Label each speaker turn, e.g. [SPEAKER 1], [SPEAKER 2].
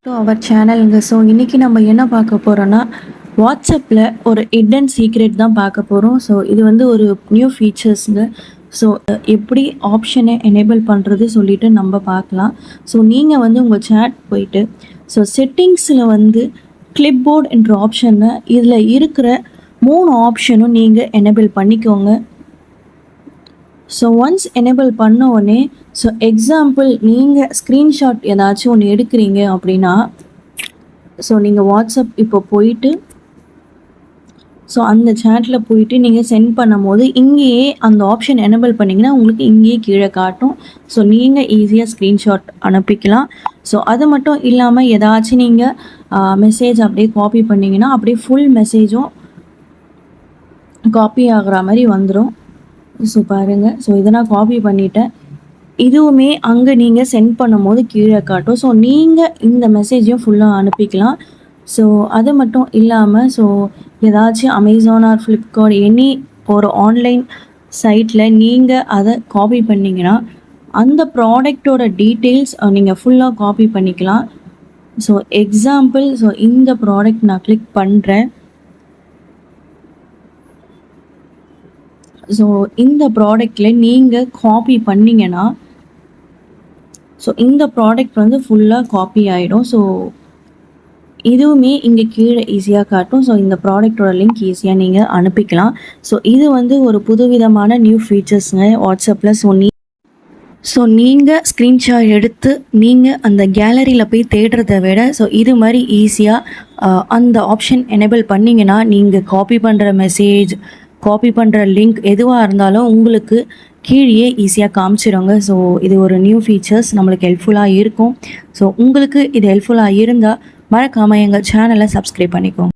[SPEAKER 1] To our சேனலுங்க. So இன்னைக்கு நம்ம என்ன பார்க்க போறோம்னா, வாட்ஸ்அப்பில் ஒரு ஹிடன் சீக்ரெட் தான் பார்க்க போறோம். ஸோ இது வந்து ஒரு நியூ ஃபீச்சர்ஸ்ங்க. ஸோ எப்படி ஆப்ஷனை எனேபிள் பண்ணுறது சொல்லிட்டு நம்ம பார்க்கலாம். ஸோ நீங்கள் வந்து உங்கள் சேட் போயிட்டு, ஸோ செட்டிங்ஸில் வந்து கிளிப்போர்ட் என்ற ஆப்ஷனை இதில் இருக்கிற 3 ஆப்ஷனும் நீங்கள் எனேபிள் பண்ணிக்கோங்க. ஸோ ஒன்ஸ் எனேபிள் பண்ண உடனே, ஸோ எக்ஸாம்பிள் நீங்கள் ஸ்க்ரீன்ஷாட் ஏதாச்சும் ஒன்று எடுக்கிறீங்க அப்படின்னா, ஸோ நீங்கள் வாட்ஸ்அப் இப்போ போயிட்டு, ஸோ அந்த சேட்டில் போயிட்டு நீங்கள் சென்ட் பண்ணும்போது இங்கேயே அந்த ஆப்ஷன் எனேபிள் பண்ணிங்கன்னா உங்களுக்கு இங்கேயே கீழே காட்டும். ஸோ நீங்கள் ஈஸியாக ஸ்க்ரீன்ஷாட் அனுப்பிக்கலாம். ஸோ அது மட்டும் இல்லாமல் ஏதாச்சும் நீங்கள் மெசேஜ் அப்படியே காப்பி பண்ணிங்கன்னா அப்படியே ஃபுல் மெசேஜும் காப்பி ஆகிற மாதிரி வந்துடும். ஸோ பாருங்கள், ஸோ இதை நான் காப்பி பண்ணிட்டேன். இதுவுமே அங்கே நீங்கள் சென்ட் பண்ணும்போது கீழே காட்டும். ஸோ நீங்கள் இந்த மெசேஜையும் ஃபுல்லாக அனுப்பிக்கலாம். ஸோ அது மட்டும் இல்லாமல், ஸோ ஏதாச்சும் அமேசான் ஆர் ஃப்ளிப்கார்ட் எனி ஒரு ஆன்லைன் சைட்டில் நீங்கள் அதை காப்பி பண்ணிங்கன்னா அந்த ப்ராடக்டோட டீட்டெயில்ஸ் நீங்கள் ஃபுல்லாக காப்பி பண்ணிக்கலாம். ஸோ எக்ஸாம்பிள், ஸோ இந்த ப்ராடக்ட் நான் கிளிக் பண்ணுறேன். ஸோ இந்த ப்ராடக்டில் நீங்கள் காப்பி பண்ணிங்கன்னா, ஸோ இந்த ப்ராடக்ட் வந்து ஃபுல்லாக காப்பி ஆகிடும். ஸோ இதுவுமே இங்கே கீழே ஈஸியாக காட்டும். ஸோ இந்த ப்ராடக்டோட லிங்க் ஈஸியாக நீங்கள் அனுப்பிக்கலாம். ஸோ இது வந்து ஒரு புதுவிதமான நியூ ஃபீச்சர்ஸுங்க வாட்ஸ்அப்பில். ஸோ நீங்கள் ஸ்க்ரீன்ஷாட் எடுத்து நீங்கள் அந்த கேலரியில் போய் தேடுறத விட, ஸோ இது மாதிரி ஈஸியாக அந்த ஆப்ஷன் எனேபிள் பண்ணிங்கன்னா நீங்கள் காப்பி பண்ணுற மெசேஜ், காப்பி பண்ணுற லிங்க் எதுவாக இருந்தாலும் உங்களுக்கு கீழே ஈஸியாக காமிச்சிடுங்க. ஸோ இது ஒரு நியூ ஃபீச்சர்ஸ் நம்மளுக்கு ஹெல்ப்ஃபுல்லாக இருக்கும். ஸோ உங்களுக்கு இது ஹெல்ப்ஃபுல்லாக இருந்தால் மறக்காமல் எங்கள் சேனலை சப்ஸ்கிரைப் பண்ணிக்கோங்க.